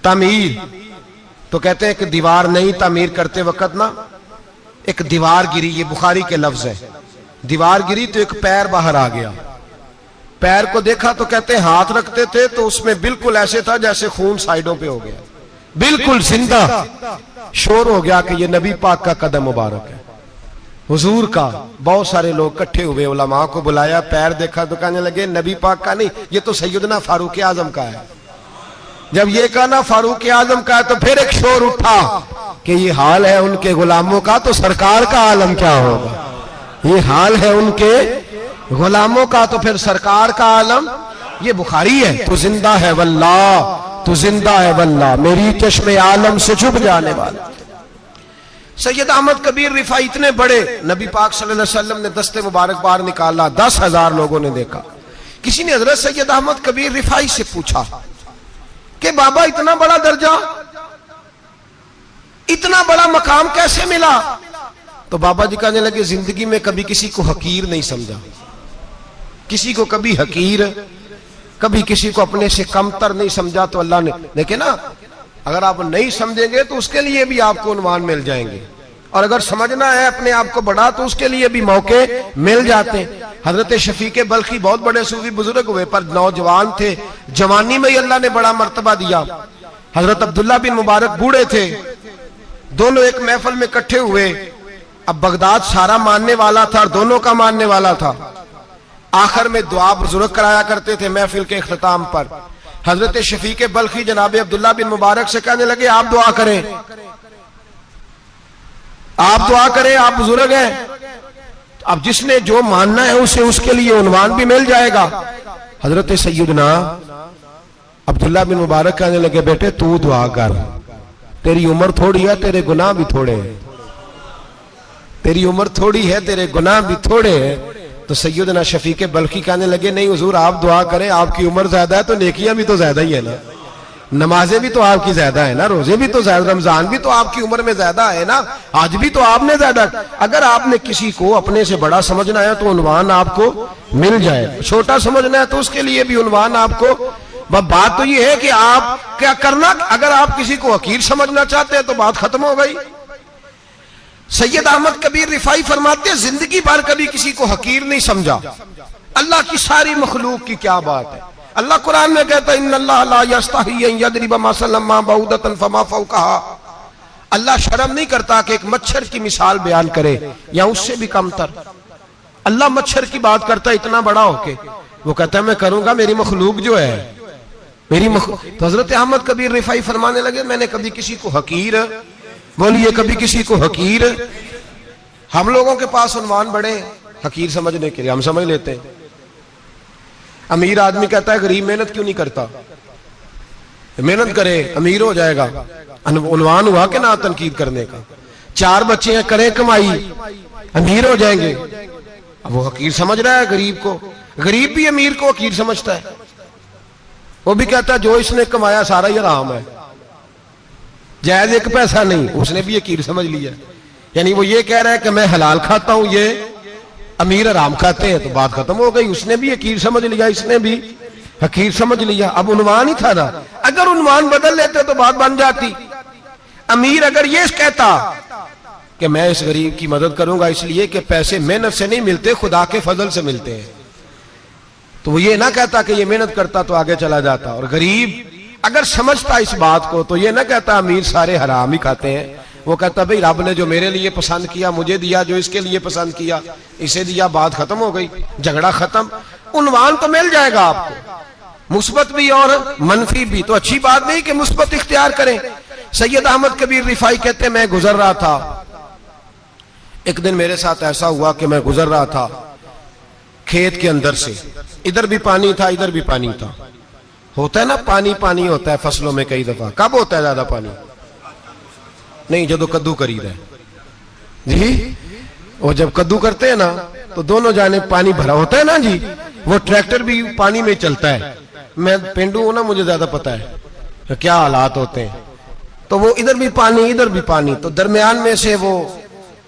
تعمیر تو کہتے ہیں کہ دیوار نہیں، تعمیر کرتے وقت نا ایک دیوار گری، یہ بخاری کے لفظ ہے، دیوار گری تو ایک پیر باہر آ گیا، پیر کو دیکھا تو کہتے ہیں ہاتھ رکھتے تھے تو اس میں بالکل ایسے تھا جیسے خون سائیڈوں پہ ہو گیا، بالکل زندہ۔ شور ہو گیا کہ یہ نبی پاک کا قدم مبارک ہے، حضور کا۔ بہت سارے لوگ کٹھے ہوئے، علماء کو بلایا، پیر دیکھا تو کہنے لگے نبی پاک کا نہیں، یہ تو سیدنا فاروق اعظم کا ہے۔ جب یہ کہا نا فاروق اعظم کا ہے تو پھر ایک شور اٹھا کہ یہ حال ہے ان کے غلاموں کا تو سرکار کا عالم کیا ہوگا، یہ حال ہے ان کے غلاموں کا تو پھر سرکار کا عالم۔ یہ بخاری ہے، تو زندہ ہے واللہ، تو زندہ ہے واللہ، میری چشم عالم سے چھپ جانے والا۔ سید احمد کبیر رفاعی اتنے بڑے، نبی پاک صلی اللہ علیہ وسلم نے دست مبارک باہر نکالا، 10,000 لوگوں نے دیکھا۔ کسی نے حضرت سید احمد کبیر رفاعی سے پوچھا کہ بابا اتنا بڑا درجہ، اتنا بڑا مقام کیسے ملا؟ تو بابا جی کہنے لگے زندگی میں کبھی کسی کو حقیر نہیں سمجھا، کسی کو کبھی حقیر، کبھی کسی کو اپنے سے کمتر نہیں سمجھا۔ تو اللہ نے دیکھے نا، اگر آپ نہیں سمجھیں گے تو اس کے لیے بھی آپ کو عنوان مل جائیں گے، اور اگر سمجھنا ہے اپنے آپ کو بڑا تو اس کے لیے بھی موقع مل جاتے ہیں۔ حضرت شفیق بلخی بہت بڑے صوفی بزرگ ہوئے، پر نوجوان تھے، جوانی میں ہی اللہ نے بڑا مرتبہ دیا۔ حضرت عبداللہ بن مبارک بوڑھے تھے، دونوں ایک محفل میں اکٹھے ہوئے۔ اب بغداد سارا ماننے والا تھا اور دونوں کا ماننے والا تھا۔ آخر میں دعا بزرگ کرایا کرتے تھے محفل کے اختتام پر۔ حضرت شفیق بلخی جناب عبداللہ بن مبارک سے کہنے لگے آپ دعا کریں، آپ دعا کریں، آپ بزرگ ہیں، اب جس نے جو ماننا ہے اسے اس کے لیے عنوان بھی مل جائے گا۔ حضرت سیدنا عبداللہ بن مبارک کہنے لگے بیٹے تو دعا کر، تیری عمر تھوڑی ہے، تیرے گناہ بھی تھوڑے ہیں، تیری عمر تھوڑی ہے، تیرے گناہ بھی تھوڑے ہیں۔ تو سیدنا شفیق بلخی کہنے لگے نہیں حضور آپ دعا کریں، آپ کی عمر زیادہ ہے تو نیکیاں بھی تو زیادہ ہی ہے نا، نمازیں بھی تو آپ کی زیادہ ہے نا، روزے بھی تو زیادہ، رمضان بھی تو آپ کی عمر میں زیادہ ہے نا، آج بھی تو آپ نے زیادہ۔ اگر آپ نے کسی کو اپنے سے بڑا سمجھنا ہے تو عنوان آپ کو مل جائے، چھوٹا سمجھنا ہے تو اس کے لیے بھی عنوان آپ کو۔ بات تو یہ ہے کہ آپ کیا کرنا، اگر آپ کسی کو حقیر سمجھنا چاہتے ہیں تو بات ختم ہو گئی۔ سید احمد کبیر رفاعی فرماتے ہیں زندگی بھر کبھی کسی کو حقیر نہیں سمجھا۔ اللہ کی ساری مخلوق کی کیا بات ہے، اللہ قرآن میں کہتا ہے ان اللہ لا یستحی ان یضرب مثلا ما بعوضۃ فما فوقها، اللہ شرم نہیں کرتا کہ ایک مچھر کی مثال بیان کرے یا اس سے بھی کم تر۔ اللہ مچھر کی بات کرتا ہے اتنا بڑا ہو کے، وہ کہتا ہے میں کروں گا، میری مخلوق جو ہے میری مخلوق۔ تو حضرت احمد کبیر رفاعی فرمانے لگے میں نے کبھی کسی کو حقیر، بولیے کبھی کسی کو حقیر۔ ہم لوگوں کے پاس عنوان بڑے حقیر سمجھنے کے لیے، ہم سمجھ لیتے ہیں۔ امیر آدمی کہتا ہے غریب محنت کیوں نہیں کرتا، محنت کرے امیر ہو جائے گا، عنوان ہوا کہ نہ تنقید کرنے کا۔ 4 بچے ہیں کریں کمائی امیر ہو جائیں گے، اب وہ حقیر سمجھ رہا ہے غریب کو، غریب بھی امیر کو حقیر سمجھتا ہے، وہ بھی کہتا ہے جو اس نے کمایا سارا ہی حرام ہے، جائز ایک پیسہ نہیں، اس نے بھی حقیر سمجھ لیا۔ یعنی وہ یہ کہہ رہا ہے کہ میں حلال کھاتا ہوں، یہ امیر حرام کھاتے ہیں، تو بات ختم ہو گئی، اس نے بھی حقیر سمجھ لیا، اس نے بھی حقیر سمجھ لیا۔ اب عنوان ہی تھا نا، اگر عنوان بدل لیتے تو بات بن جاتی۔ امیر اگر یہ کہتا کہ میں اس غریب کی مدد کروں گا اس لیے کہ پیسے محنت سے نہیں ملتے خدا کے فضل سے ملتے ہیں، تو وہ یہ نہ کہتا کہ یہ محنت کرتا تو آگے چلا جاتا۔ اور غریب اگر سمجھتا اس بات کو تو یہ نہ کہتا امیر سارے حرام ہی کھاتے ہیں، وہ کہتا بھئی رب نے جو میرے لیے پسند کیا مجھے دیا، جو اس کے لیے پسند کیا اسے دیا، بات ختم ہو گئی، جھگڑا ختم۔ عنوان تو مل جائے گا آپ کو، مثبت بھی اور منفی بھی، تو اچھی بات نہیں کہ مثبت اختیار کریں۔ سید احمد کبیر رفاعی کہتے ہیں میں گزر رہا تھا، ایک دن میرے ساتھ ایسا ہوا کہ میں گزر رہا تھا کھیت کے اندر سے، ادھر بھی پانی تھا ادھر بھی پانی تھا، ہوتا ہے نا پانی پانی ہوتا ہے فصلوں میں کئی دفعہ، کب ہوتا ہے زیادہ پانی؟ نہیں جدو کدو کری رہے جی، وہ جب کدو کرتے ہیں نا تو دونوں جانب پانی بھرا ہوتا ہے نا جی، وہ ٹریکٹر بھی پانی میں چلتا ہے، میں پینڈو ہوں نا مجھے زیادہ پتا ہے کیا حالات ہوتے ہیں، تو وہ ادھر بھی پانی ادھر بھی پانی، تو درمیان میں سے وہ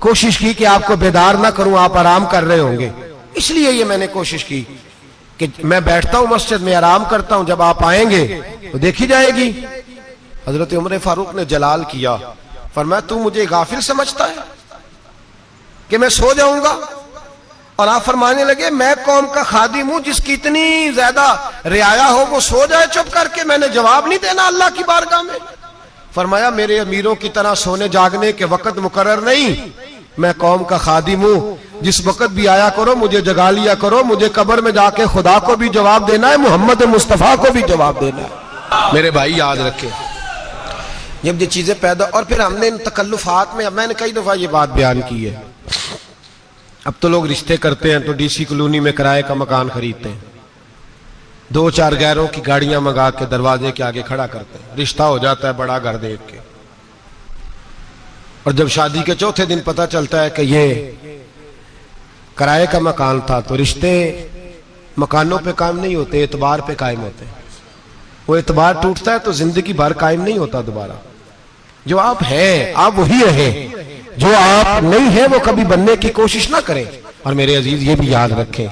کوشش کی کہ آپ کو بیدار نہ کروں, آپ آرام کر رہے ہوں گے, اس لیے یہ میں نے کوشش کی کہ میں بیٹھتا ہوں مسجد میں, آرام کرتا ہوں, جب آپ آئیں گے تو دیکھی جائے گی. حضرت عمر فاروق نے جلال کیا, فرمایا تو مجھے غافل سمجھتا ہے کہ میں سو جاؤں گا؟ اور آپ فرمانے لگے میں قوم کا خادم ہوں جس کی اتنی زیادہ رعایا ہو وہ سو جائے چپ کر کے, میں نے جواب نہیں دینا اللہ کی بارگاہ میں؟ فرمایا میرے امیروں کی طرح سونے جاگنے کے وقت مقرر نہیں, میں قوم کا خادم ہوں, جس وقت بھی آیا کرو مجھے جگا لیا کرو, مجھے قبر میں جا کے خدا کو بھی جواب دینا ہے, محمد مصطفیٰ کو بھی جواب دینا ہے. میرے بھائی یاد رکھیں, جب یہ چیزیں پیدا, اور پھر ہم نے ان تکلفات میں, اب میں نے کئی دفعہ یہ بات بیان کی ہے, اب تو لوگ رشتے کرتے ہیں تو ڈی سی کالونی میں کرائے کا مکان خریدتے ہیں, 2-4 غیروں کی گاڑیاں منگا کے دروازے کے آگے کھڑا کرتے ہیں, رشتہ ہو جاتا ہے بڑا گھر دیکھ کے, اور جب شادی کے چوتھے دن پتہ چلتا ہے کہ یہ کرائے کا مکان تھا, تو رشتے مکانوں پہ قائم نہیں ہوتے, اعتبار پہ قائم ہوتے ہیں. وہ اعتبار ٹوٹتا ہے تو زندگی بھر قائم نہیں ہوتا دوبارہ. جو آپ ہیں آپ وہی رہیں, جو آپ نہیں ہیں وہ کبھی بننے کی کوشش نہ کریں. اور میرے عزیز یہ بھی یاد رکھیں,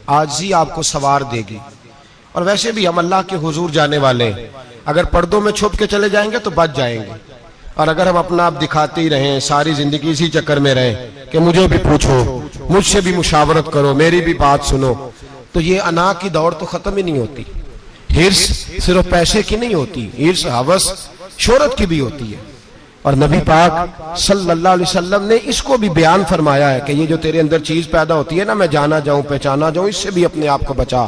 عاجزی آپ کو سوار دے گی. اور ویسے بھی ہم اللہ کے حضور جانے والے, اگر پردوں میں چھپ کے چلے جائیں گے تو بچ جائیں گے, اور اگر ہم اپنا آپ دکھاتے ہی رہیں, ساری زندگی اسی چکر میں رہیں کہ مجھے بھی پوچھو, مجھ سے بھی مشاورت کرو, میری بھی بات سنو, تو یہ انا کی دوڑ تو ختم ہی نہیں ہوتی. ہرس صرف پیسے کی نہیں ہوتی, ہرس ہوس شہرت کی بھی ہوتی ہے. اور نبی پاک صلی اللہ علیہ وسلم نے اس کو بھی بیان فرمایا ہے کہ یہ جو تیرے اندر چیز پیدا ہوتی ہے نا, میں جانا جاؤں پہچانا جاؤں, اس سے بھی اپنے آپ کو بچا.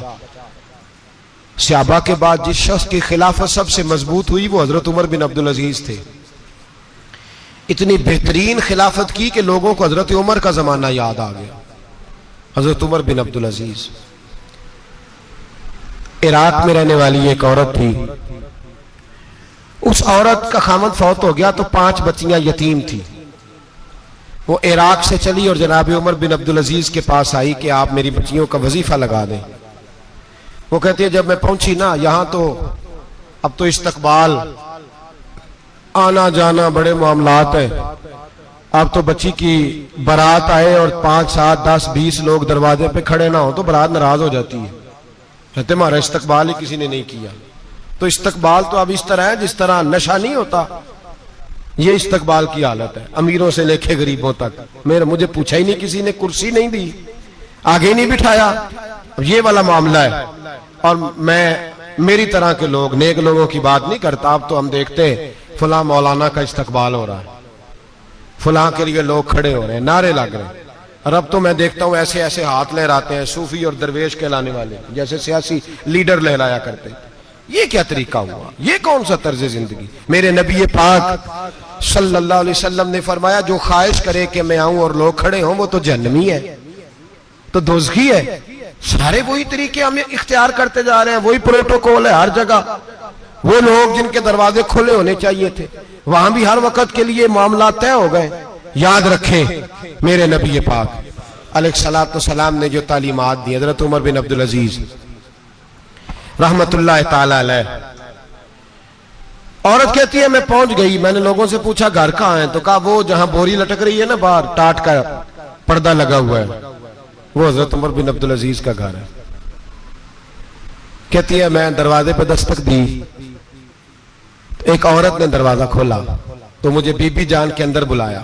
صحابہ کے بعد جس شخص کی خلافت سب سے مضبوط ہوئی وہ حضرت عمر بن عبدالعزیز تھے. اتنی بہترین خلافت کی کہ لوگوں کو حضرت عمر کا زمانہ یاد آ گیا. حضرت عمر بن عبدالعزیز عراق میں رہنے والی ایک عورت تھی. اس عورت کا خامد فوت ہو گیا تو 5 بچیاں یتیم تھی. وہ عراق سے چلی اور جناب عمر بن عبدالعزیز کے پاس آئی کہ آپ میری بچیوں کا وظیفہ لگا دیں. وہ کہتی ہے جب میں پہنچی نا یہاں تو اب تو استقبال, آنا جانا بڑے معاملات ہیں. اب تو بچی کی برات آئے اور 5, 7, 10, 20 لوگ دروازے پہ کھڑے نہ ہوں تو برات ناراض ہو جاتی ہے. کہتے ہمارا استقبال ہی کسی نے نہیں کیا. تو استقبال تو اب اس طرح ہے جس طرح نشہ نہیں ہوتا, یہ استقبال کی حالت ہے, امیروں سے لے کے غریبوں تک. مجھے پوچھا ہی نہیں کسی نے, کرسی نہیں دی, آگے نہیں بٹھایا, یہ والا معاملہ ہے. اور میں میری طرح کے لوگ, نیک لوگوں کی بات نہیں کرتا. اب تو ہم دیکھتے ہیں فلاں مولانا کا استقبال ہو رہا ہے, فلاں کے لیے لوگ کھڑے ہو رہے ہیں, نعرے لگ رہے ہیں. اور اب تو میں دیکھتا ہوں ایسے ایسے ہاتھ لہراتے ہیں صوفی اور درویش کہلانے والے, جیسے سیاسی لیڈر لہرایا کرتے. یہ کیا طریقہ ہوا, یہ کون سا طرز زندگی؟ میرے نبی پاک صلی اللہ علیہ وسلم نے فرمایا جو خواہش کرے کہ میں آؤں اور لوگ کھڑے ہوں وہ تو جہنمی ہے, تو دوزخی ہے. سارے وہی طریقے ہم اختیار کرتے جا رہے ہیں, وہی پروٹوکول ہے ہر جگہ. وہ لوگ جن کے دروازے کھلے ہونے چاہیے تھے وہاں بھی ہر وقت کے لیے معاملات طے ہو گئے. یاد رکھیں میرے نبی پاک علیہ الصلوۃ والسلام نے جو تعلیمات دی, حضرت عمر بن عبدالعزیز رحمت اللہ تعالی علیہ. عورت کہتی ہے میں پہنچ گئی, میں نے لوگوں سے پوچھا گھر کہاں ہے, تو کہا وہ جہاں بوری لٹک رہی ہے نا باہر, ٹاٹ کا پردہ لگا ہوا ہے, وہ حضرت عمر بن عبدالعزیز کا گھر ہے. کہتی ہے میں دروازے پہ دستک دی, ایک عورت نے دروازہ کھولا تو مجھے بی بی جان کے اندر بلایا.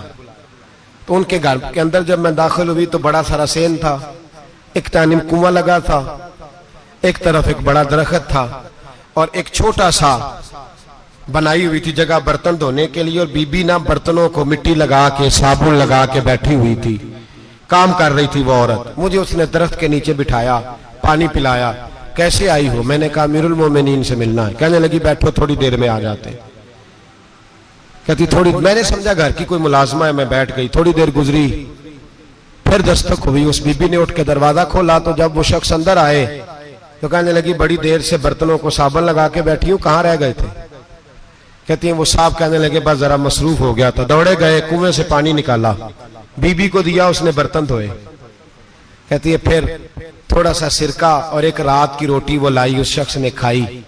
تو ان کے گھر کے اندر جب میں داخل ہوئی تو بڑا سارا سین تھا, ایک جانب کنواں لگا تھا, ایک طرف ایک بڑا درخت تھا, اور ایک چھوٹا سا بنائی ہوئی تھی جگہ برتن دھونے کے لیے, اور بی بی نا برتنوں کو مٹی لگا کے صابن لگا کے بیٹھی ہوئی تھی, کام کر رہی تھی وہ عورت. مجھے اس نے درخت کے نیچے بٹھایا, پانی پلایا. کیسے آئی ہو؟ میں نے کہا امیر المومنین سے ملنا ہے. کہنے لگی بیٹھو تھوڑی دیر میں آ جاتے. کہتی تھوڑی, میں نے سمجھا گھر کی کوئی ملازمہ ہے, میں بیٹھ گئی. تھوڑی دیر گزری, پھر دستک ہوئی, اس بی بی نے اٹھ کے دروازہ کھولا. تو جب وہ شخص اندر آئے تو کہنے لگی بڑی دیر سے برتنوں کو صابن لگا کے بیٹھی ہوں, کہاں رہ گئے تھے؟ کہتی ہیں وہ صاحب کہنے لگے بس ذرا مصروف ہو گیا تھا. دوڑے گئے, کنویں سے پانی نکالا, بی بی کو دیا, اس نے برتن دھوئے. کہتی ہے پھر تھوڑا سا سرکہ اور ایک رات کی روٹی وہ لائی, اس شخص نے کھائی.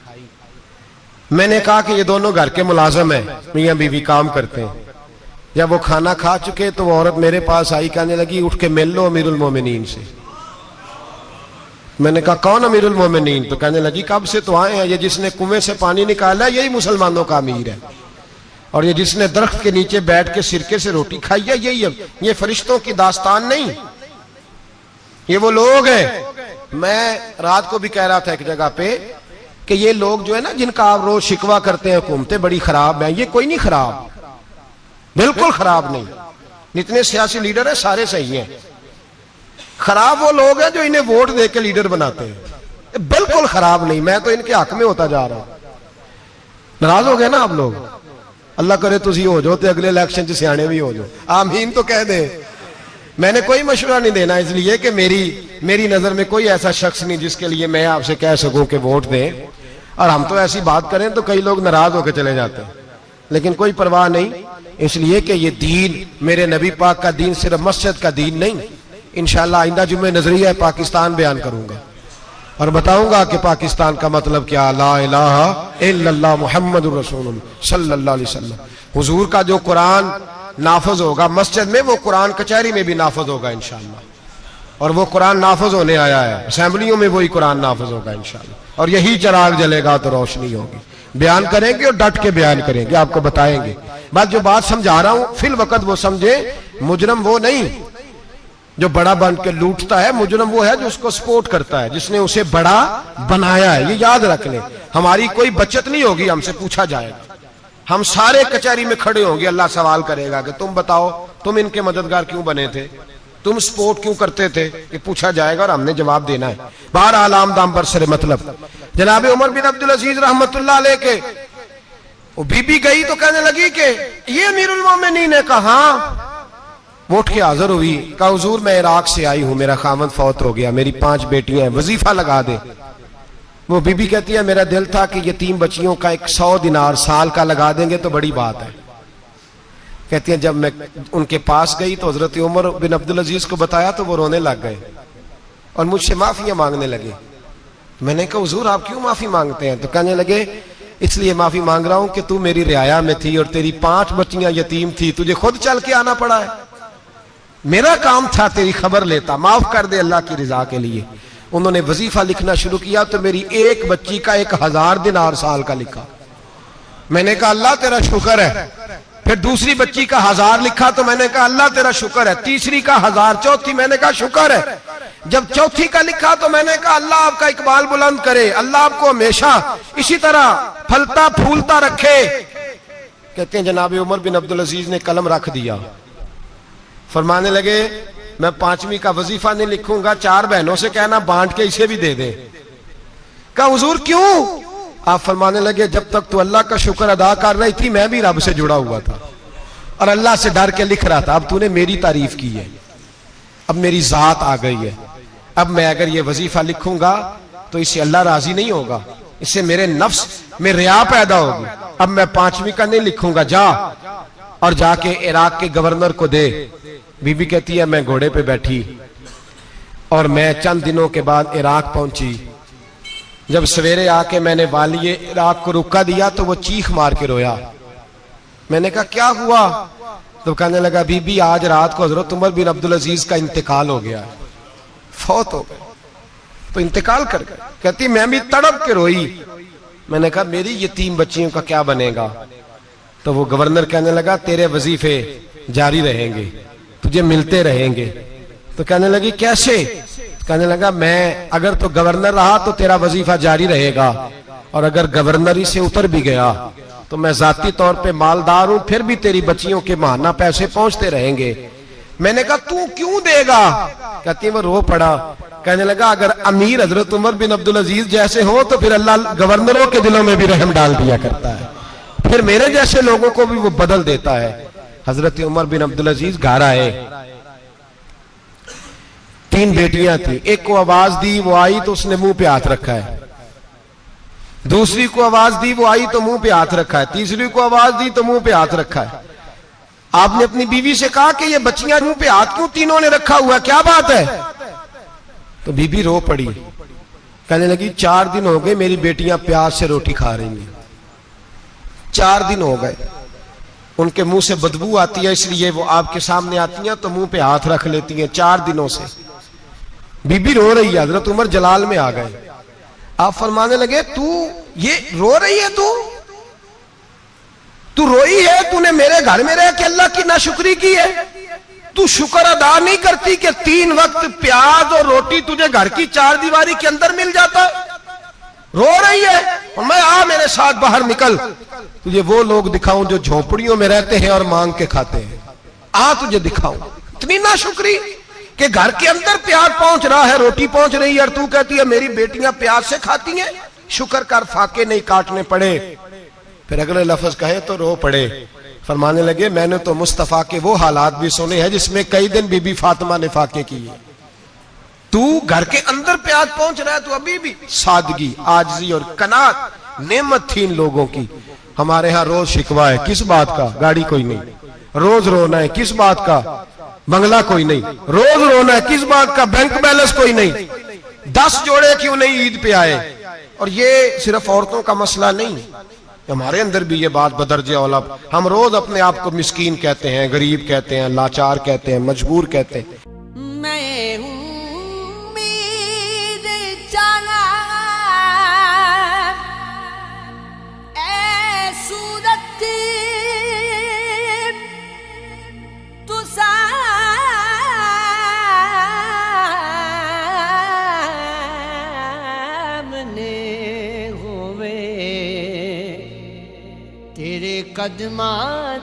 میں نے کہا کہ یہ دونوں گھر کے ملازم ہیں, میاں بیوی کام کرتے ہیں, جب وہ کھانا کھا چکے تو وہ عورت میرے پاس آئی، کہنے لگی اٹھ کے مل لو امیر المومنین سے۔ میں نے کہا کون امیر المومنین؟ تو کہنے لگی کب سے تو آئے ہیں، یہ جس نے کنویں سے پانی نکالا ہے یہی مسلمانوں کا امیر ہے، اور یہ جس نے درخت کے نیچے بیٹھ کے سرکے سے روٹی کھائی ہے یہی ہے۔ یہ فرشتوں کی داستان نہیں، یہ وہ لوگ ہیں۔ میں رات کو بھی کہہ رہا تھا ایک جگہ پہ کہ یہ لوگ جو ہے نا جن کا آپ روز شکوہ کرتے ہیں حکومتیں بڑی خراب ہیں، یہ کوئی نہیں خراب، بالکل خراب نہیں۔ جتنے سیاسی لیڈر ہیں سارے صحیح ہیں، خراب وہ لوگ ہیں جو انہیں ووٹ دے کے لیڈر بناتے ہیں، بالکل خراب نہیں۔ میں تو ان کے حق میں ہوتا جا رہا ہوں۔ ناراض ہو گئے نا آپ لوگ؟ اللہ کرے تسی ہو جاؤ تے اگلے الیکشن سے سیانے بھی ہو جاؤ، آمین تو کہہ دیں۔ میں نے کوئی مشورہ نہیں دینا اس لیے کہ میری نظر میں کوئی ایسا شخص نہیں جس کے لیے میں آپ سے کہہ سکوں کہ ووٹ دیں، اور ہم تو ایسی بات کریں تو کئی لوگ ناراض ہو کے چلے جاتے ہیں، لیکن کوئی پرواہ نہیں، اس لیے کہ یہ دین میرے نبی پاک کا دین صرف مسجد کا دین نہیں۔ انشاءاللہ آئندہ جمعہ نظریہ پاکستان بیان کروں گا اور بتاؤں گا کہ پاکستان کا مطلب کیا، لا الہ الا اللہ محمد رسول اللہ صلی اللہ علیہ وسلم۔ حضور کا جو قرآن نافذ ہوگا مسجد میں، وہ قرآن کچہری میں بھی نافذ ہوگا انشاءاللہ، اور وہ قرآن نافذ ہونے آیا ہے، اسمبلیوں میں وہی قرآن نافذ ہوگا انشاءاللہ، اور یہی چراغ جلے گا تو روشنی ہوگی۔ بیان کریں گے اور ڈٹ کے بیان کریں گے، آپ کو بتائیں گے۔ بات جو بات سمجھا رہا ہوں فی الوقت وہ سمجھے، مجرم وہ نہیں جو بڑا بن کے لوٹتا ہے، مجرم وہ ہے جو اس کو سپورٹ کرتا ہے، جس نے اسے بڑا بنایا ہے۔ یہ یاد رکھ لیں، ہماری کوئی بچت نہیں ہوگی، ہم سے پوچھا جائے گا، ہم سارے کچہری میں کھڑے ہوں گے، اللہ سوال کرے گا کہ تم بتاؤ تم ان کے مددگار کیوں بنے تھے، تم سپورٹ کیوں کرتے تھے، یہ پوچھا جائے گا اور ہم نے جواب دینا ہے۔ بہرحال عام دام پر سر مطلب، جناب عمر بن عبدالعزیز رحمت اللہ علیہ کے وہ بی بی گئی تو کہنے لگی کہ یہ امیر المومنین نے کہا، ہاں۔ وہ اٹھ کے حاضر ہوئی، کہا حضور میں عراق سے آئی ہوں، میرا خاوند فوت ہو گیا، میری 5 بیٹیاں ہیں، وظیفہ لگا دے۔ وہ بی بی کہتی ہے میرا دل تھا کہ یتیم بچیوں کا 100 دینار سال کا لگا دیں گے تو بڑی بات ہے۔ کہتی ہیں جب میں ان کے پاس گئی تو حضرت عمر بن عبدالعزیز کو بتایا تو وہ رونے لگ گئے اور مجھ سے معافیاں مانگنے لگے۔ میں نے کہا حضور آپ کیوں معافی مانگتے ہیں؟ تو کہنے لگے اس لیے معافی مانگ رہا ہوں کہ تو میری رعایا میں تھی اور تیری 5 بچیاں یتیم تھی، تجھے خود چل کے آنا پڑا ہے، میرا کام تھا تیری خبر لیتا، معاف کر دے اللہ کی رضا کے لیے۔ انہوں نے وظیفہ لکھنا شروع کیا تو میری ایک بچی کا 1000 دینار سال کا لکھا۔ میں نے کہا اللہ تیرا شکر ہے۔ پھر دوسری بچی کا 1000 لکھا تو میں نے کہا اللہ تیرا شکر ہے۔ تیسری کا 1000، چوتھی میں نے کہا شکر ہے۔ جب چوتھی کا لکھا تو میں نے کہا اللہ آپ کا اقبال بلند کرے، اللہ آپ کو ہمیشہ اسی طرح پھلتا پھولتا رکھے۔ کہتے ہیں جناب عمر بن عبدالعزیز نے قلم رکھ دیا، فرمانے لگے میں 5ویں کا وظیفہ نہیں لکھوں گا، 4 بہنوں سے کہنا بانٹ کے اسے بھی دے دیں۔ کہا حضور کیوں؟ آپ فرمانے لگے جب تک تو اللہ کا شکر ادا کر رہی تھی میں بھی رب سے جڑا ہوا تھا اور اللہ سے ڈر کے لکھ رہا تھا، اب تو نے میری تعریف کی ہے، اب میری ذات آ گئی ہے، اب میں اگر یہ وظیفہ لکھوں گا تو اس سے اللہ راضی نہیں ہوگا، اس سے میرے نفس میں ریا پیدا ہوگی، اب میں 5ویں کا نہیں لکھوں گا، جا اور جا کے عراق کے گورنر کو دے۔ بی بی کہتی ہے میں گھوڑے پہ بیٹھی اور میں چند دنوں کے بعد عراق پہنچی۔ جب سویرے آ کے میں نے والی عراق کو رکا دیا تو وہ چیخ مار کے رویا۔ میں نے کہا کیا ہوا؟ تو کہنے لگا بی بی آج رات کو حضرت عمر بن عبدالعزیز کا انتقال ہو گیا، فوت ہو گئے، تو انتقال کر گئے۔ کہتی میں بھی تڑپ کے روئی۔ میں نے کہا میری یتیم بچیوں کا کیا بنے گا؟ تو وہ گورنر کہنے لگا تیرے وظیفے جاری رہیں گے، تجھے ملتے رہیں گے۔ تو کہنے لگی کیسے؟ کہنے لگا میں اگر تو گورنر رہا تو تیرا وظیفہ جاری رہے گا، اور اگر گورنری سے اتر بھی گیا تو میں ذاتی طور پہ مالدار ہوں، پھر بھی تیری بچیوں کے ماہانہ پیسے پہنچتے رہیں گے۔ میں نے کہا تو کیوں دے گا؟ کہتی وہ رو پڑا۔ کہنے لگا اگر امیر حضرت عمر بن عبدالعزیز جیسے ہوں تو پھر اللہ گورنروں کے دلوں میں بھی رحم ڈال دیا کرتا ہے، پھر میرے جیسے لوگوں کو بھی وہ بدل دیتا ہے۔ حضرت عمر بن عبدالعزیز گھر آئے، 3 بیٹیاں تھیں، ایک کو آواز دی وہ آئی تو اس نے منہ پہ ہاتھ رکھا ہے، دوسری کو آواز دی وہ آئی تو منہ پہ ہاتھ رکھا ہے، تیسری کو آواز دی تو منہ پہ ہاتھ رکھا ہے۔ آپ نے اپنی بیوی سے کہا کہ یہ بچیاں منہ پہ ہاتھ کیوں تینوں نے رکھا ہوا، کیا بات ہے؟ تو بی بی رو پڑی، کہنے لگی 4 دن ہو گئے میری بیٹیاں پیاس سے روٹی کھا رہی ہیں، 4 دن ہو گئے، ان کے منہ سے بدبو آتی ہے، اس لیے وہ آپ کے سامنے آتی ہیں تو منہ پہ ہاتھ رکھ لیتی ہیں 4 دنوں سے۔ بی بی رو رہی ہے، حضرت عمر جلال میں آ گئے، آپ فرمانے لگے تو یہ رو رہی ہے، تو روئی ہے، تو نے میرے گھر میں رہ کے اللہ کی ناشکری کی ہے، تو شکر ادا نہیں کرتی کہ 3 وقت پیاز اور روٹی تجھے گھر کی 4 دیواری کے اندر مل جاتا، رو رہی ہے۔ اور میں میرے ساتھ باہر نکل، تجھے وہ لوگ دکھاؤں جو جھونپڑیوں میں رہتے ہیں اور مانگ کے کھاتے ہیں، تجھے دکھاؤں۔ اتنی ناشکری کہ گھر کے اندر پیاز پہنچ رہا ہے، روٹی پہنچ رہی ہے، اور تو کہتی ہے میری بیٹیاں پیاز سے کھاتی ہیں، شکر کر فاقے نہیں کاٹنے پڑے۔ پھر اگلے لفظ کہے تو رو پڑے۔ فرمانے لگے میں نے تو مصطفیٰ کے وہ حالات بھی سنے ہیں جس میں کئی دن بی بی فاطمہ نے فاقے کیے، تو گھر کے اندر پیاز پہنچ رہا ہے، تو ابھی بھی سادگی، عاجزی اور قناعت نعمت تھی ان لوگوں کی۔ ہمارے ہاں روز شکوا ہے، کس بات کا؟ گاڑی کوئی نہیں، روز رونا ہے، کس بات کا؟ بنگلہ کوئی نہیں، روز رونا ہے، کس بات کا؟ بینک بیلنس کوئی نہیں، 10 جوڑے کیوں نہیں عید پہ آئے۔ اور یہ صرف عورتوں کا مسئلہ نہیں، ہمارے اندر بھی یہ بات بدرجہ اولا، ہم روز اپنے آپ کو مسکین کہتے ہیں، غریب کہتے ہیں، لاچار کہتے ہیں، مجبور کہتے ہیں۔ میں ہوں امید جانا اے صورت تو سامنے ہوئے تیرے قدمات